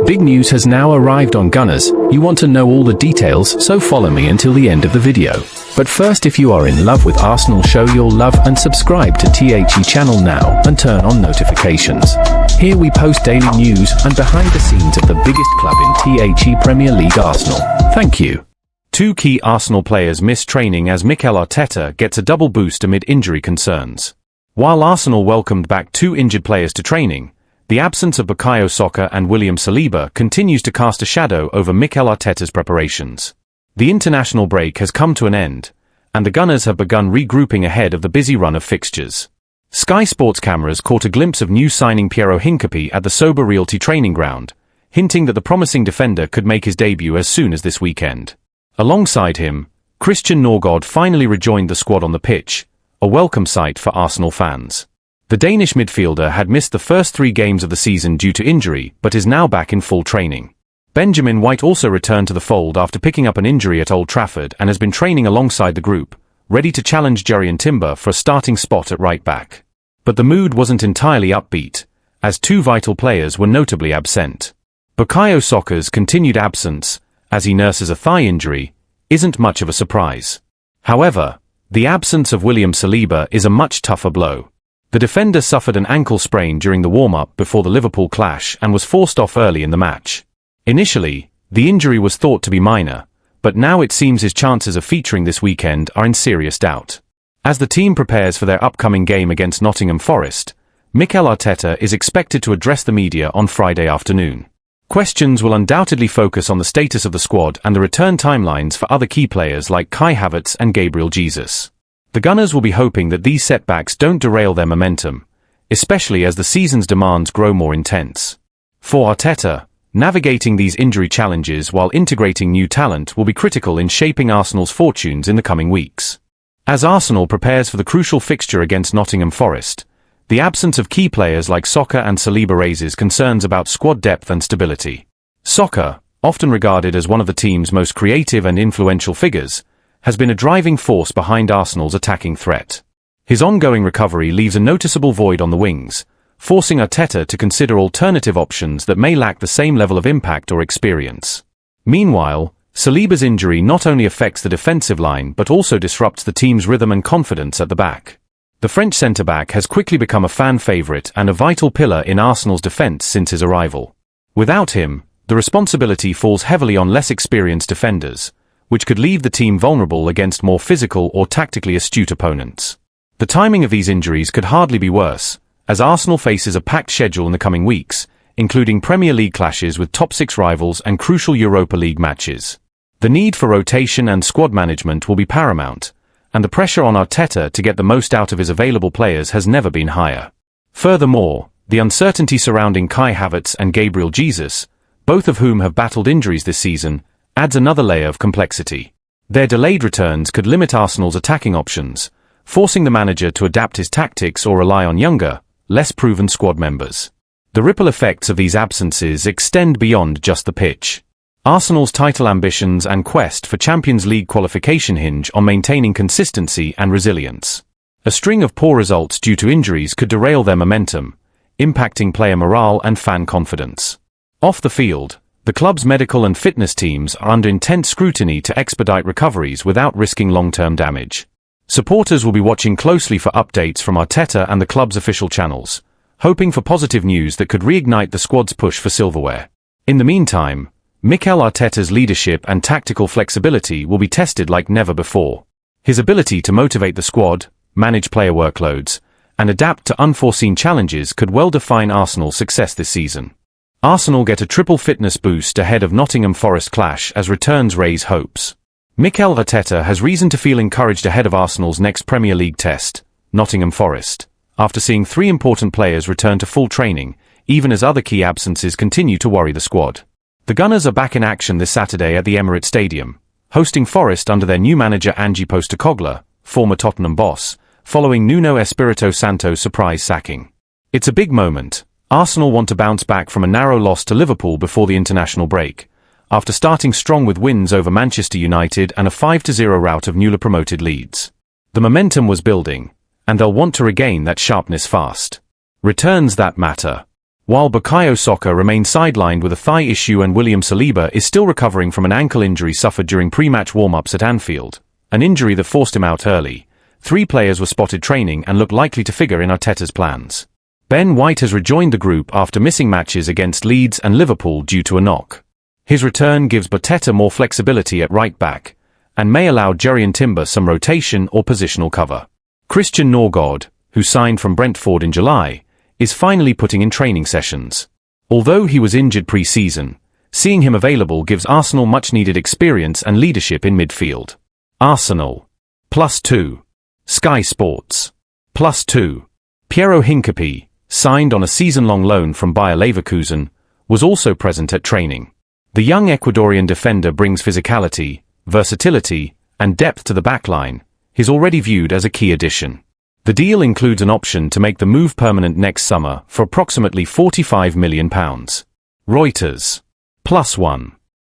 Big news has now arrived on Gunners. You want to know all the details, so follow me until the end of the video. But first, if you are in love with Arsenal, show your love and subscribe to THE channel now and turn on notifications. Here we post daily news and behind the scenes of the biggest club in THE Premier League, Arsenal. Thank you. Two key Arsenal players miss training as Mikel Arteta gets a double boost amid injury concerns. While Arsenal welcomed back two injured players to training, the absence of Bukayo Saka and William Saliba continues to cast a shadow over Mikel Arteta's preparations. The international break has come to an end, and the Gunners have begun regrouping ahead of the busy run of fixtures. Sky Sports cameras caught a glimpse of new signing Piero Hincapié at the Sober Realty training ground, hinting that the promising defender could make his debut as soon as this weekend. Alongside him, Christian Norgård finally rejoined the squad on the pitch, a welcome sight for Arsenal fans. The Danish midfielder had missed the first 3 games of the season due to injury but is now back in full training. Benjamin White also returned to the fold after picking up an injury at Old Trafford and has been training alongside the group, ready to challenge Jurrien Timber for a starting spot at right back. But the mood wasn't entirely upbeat, as 2 vital players were notably absent. Bukayo Saka's continued absence, as he nurses a thigh injury, isn't much of a surprise. However, the absence of William Saliba is a much tougher blow. The defender suffered an ankle sprain during the warm-up before the Liverpool clash and was forced off early in the match. Initially, the injury was thought to be minor, but now it seems his chances of featuring this weekend are in serious doubt. As the team prepares for their upcoming game against Nottingham Forest, Mikel Arteta is expected to address the media on Friday afternoon. Questions will undoubtedly focus on the status of the squad and the return timelines for other key players like Kai Havertz and Gabriel Jesus. The Gunners will be hoping that these setbacks don't derail their momentum, especially as the season's demands grow more intense. For Arteta, navigating these injury challenges while integrating new talent will be critical in shaping Arsenal's fortunes in the coming weeks. As Arsenal prepares for the crucial fixture against Nottingham Forest, the absence of key players like Saka and Saliba raises concerns about squad depth and stability. Saka, often regarded as one of the team's most creative and influential figures, has been a driving force behind Arsenal's attacking threat. His ongoing recovery leaves a noticeable void on the wings, forcing Arteta to consider alternative options that may lack the same level of impact or experience. Meanwhile, Saliba's injury not only affects the defensive line but also disrupts the team's rhythm and confidence at the back. The French centre-back has quickly become a fan favourite and a vital pillar in Arsenal's defence since his arrival. Without him, the responsibility falls heavily on less experienced defenders, which could leave the team vulnerable against more physical or tactically astute opponents. The timing of these injuries could hardly be worse, as Arsenal faces a packed schedule in the coming weeks, including Premier League clashes with top 6 rivals and crucial Europa League matches. The need for rotation and squad management will be paramount, and the pressure on Arteta to get the most out of his available players has never been higher. Furthermore, the uncertainty surrounding Kai Havertz and Gabriel Jesus, both of whom have battled injuries this season, adds another layer of complexity. Their delayed returns could limit Arsenal's attacking options, forcing the manager to adapt his tactics or rely on younger, less proven squad members. The ripple effects of these absences extend beyond just the pitch. Arsenal's title ambitions and quest for Champions League qualification hinge on maintaining consistency and resilience. A string of poor results due to injuries could derail their momentum, impacting player morale and fan confidence. Off the field, the club's medical and fitness teams are under intense scrutiny to expedite recoveries without risking long-term damage. Supporters will be watching closely for updates from Arteta and the club's official channels, hoping for positive news that could reignite the squad's push for silverware. In the meantime, Mikel Arteta's leadership and tactical flexibility will be tested like never before. His ability to motivate the squad, manage player workloads, and adapt to unforeseen challenges could well define Arsenal's success this season. Arsenal get a triple fitness boost ahead of Nottingham Forest clash as returns raise hopes. Mikel Arteta has reason to feel encouraged ahead of Arsenal's next Premier League test, Nottingham Forest, after seeing 3 important players return to full training, even as other key absences continue to worry the squad. The Gunners are back in action this Saturday at the Emirates Stadium, hosting Forest under their new manager Ange Postecoglou, former Tottenham boss, following Nuno Espirito Santo's surprise sacking. It's a big moment. Arsenal want to bounce back from a narrow loss to Liverpool before the international break, after starting strong with wins over Manchester United and a 5-0 rout of newly promoted Leeds. The momentum was building, and they'll want to regain that sharpness fast. Returns that matter. While Bukayo Saka remains sidelined with a thigh issue and William Saliba is still recovering from an ankle injury suffered during pre-match warm-ups at Anfield, an injury that forced him out early, 3 players were spotted training and look likely to figure in Arteta's plans. Ben White has rejoined the group after missing matches against Leeds and Liverpool due to a knock. His return gives Arteta more flexibility at right-back, and may allow Jurrien Timber some rotation or positional cover. Christian Norgard, who signed from Brentford in July, is finally putting in training sessions. Although he was injured pre-season, seeing him available gives Arsenal much-needed experience and leadership in midfield. Arsenal. +2. Sky Sports. +2. Piero Hincapié, signed on a season-long loan from Bayer Leverkusen, was also present at training. The young Ecuadorian defender brings physicality, versatility, and depth to the backline. He's already viewed as a key addition. The deal includes an option to make the move permanent next summer for approximately £45 million. Reuters. +1.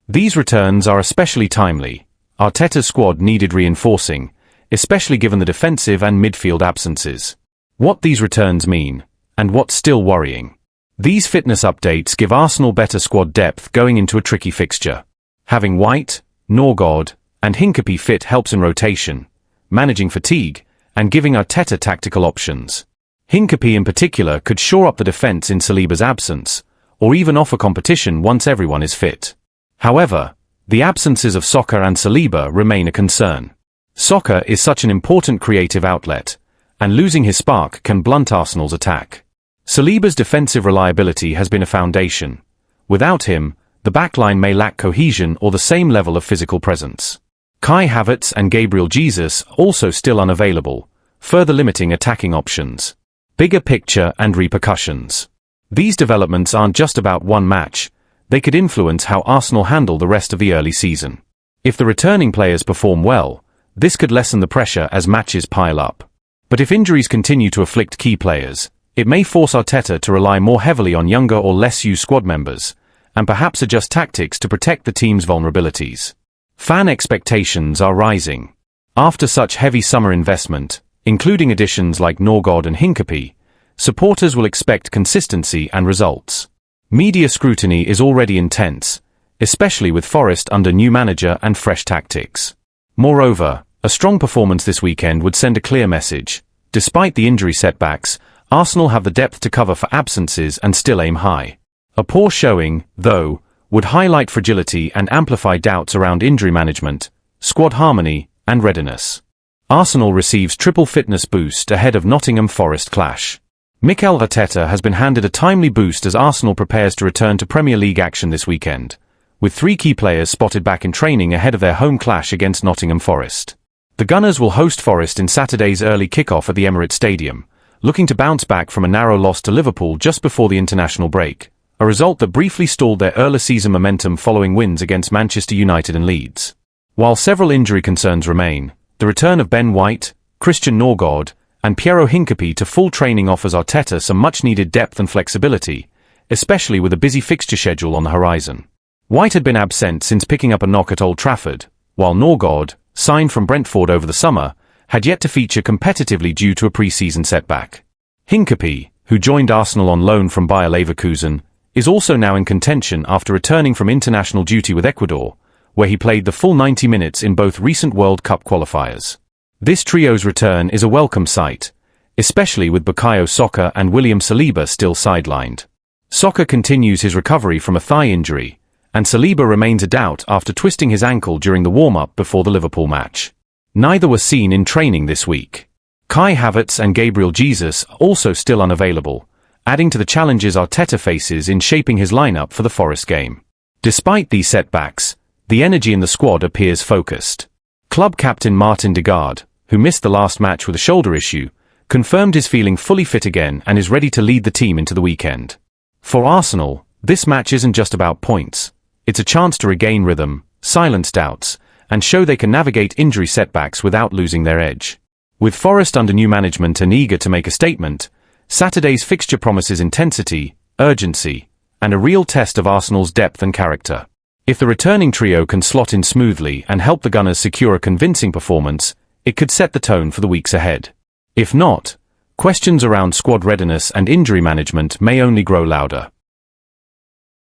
These returns are especially timely. Arteta's squad needed reinforcing, especially given the defensive and midfield absences. What these returns mean, and what's still worrying. These fitness updates give Arsenal better squad depth going into a tricky fixture. Having White, Norgard, and Hincapié fit helps in rotation, managing fatigue, and giving Arteta tactical options. Hincapié in particular could shore up the defence in Saliba's absence, or even offer competition once everyone is fit. However, the absences of Saka and Saliba remain a concern. Saka is such an important creative outlet, and losing his spark can blunt Arsenal's attack. Saliba's defensive reliability has been a foundation. Without him, the backline may lack cohesion or the same level of physical presence. Kai Havertz and Gabriel Jesus also still unavailable, further limiting attacking options. Bigger picture and repercussions. These developments aren't just about one match, they could influence how Arsenal handle the rest of the early season. If the returning players perform well, this could lessen the pressure as matches pile up. But if injuries continue to afflict key players, it may force Arteta to rely more heavily on younger or less used squad members, and perhaps adjust tactics to protect the team's vulnerabilities. Fan expectations are rising. After such heavy summer investment, including additions like Norgard and Hincapié, supporters will expect consistency and results. Media scrutiny is already intense, especially with Forest under new manager and fresh tactics. Moreover, a strong performance this weekend would send a clear message. Despite the injury setbacks, Arsenal have the depth to cover for absences and still aim high. A poor showing, though, would highlight fragility and amplify doubts around injury management, squad harmony, and readiness. Arsenal receives triple fitness boost ahead of Nottingham Forest clash. Mikel Arteta has been handed a timely boost as Arsenal prepares to return to Premier League action this weekend, with 3 key players spotted back in training ahead of their home clash against Nottingham Forest. The Gunners will host Forest in Saturday's early kickoff at the Emirates Stadium, looking to bounce back from a narrow loss to Liverpool just before the international break, a result that briefly stalled their early season momentum following wins against Manchester United and Leeds. While several injury concerns remain, the return of Ben White, Christian Norgard, and Piero Hincapié to full training offers Arteta some much-needed depth and flexibility, especially with a busy fixture schedule on the horizon. White had been absent since picking up a knock at Old Trafford, while Norgard, signed from Brentford over the summer, had yet to feature competitively due to a pre-season setback. Hincapié, who joined Arsenal on loan from Bayer Leverkusen, is also now in contention after returning from international duty with Ecuador, where he played the full 90 minutes in both recent World Cup qualifiers. This trio's return is a welcome sight, especially with Bukayo Saka and William Saliba still sidelined. Saka continues his recovery from a thigh injury, and Saliba remains a doubt after twisting his ankle during the warm-up before the Liverpool match. Neither were seen in training this week. Kai Havertz and Gabriel Jesus are also still unavailable, adding to the challenges Arteta faces in shaping his lineup for the Forest game. Despite these setbacks, the energy in the squad appears focused. Club captain Martin Degaard, who missed the last match with a shoulder issue, confirmed his feeling fully fit again and is ready to lead the team into the weekend. For Arsenal, this match isn't just about points. It's a chance to regain rhythm, silence doubts, and show they can navigate injury setbacks without losing their edge. With Forest under new management and eager to make a statement, Saturday's fixture promises intensity, urgency, and a real test of Arsenal's depth and character. If the returning trio can slot in smoothly and help the Gunners secure a convincing performance, it could set the tone for the weeks ahead. If not, Questions around squad readiness and injury management may only grow louder.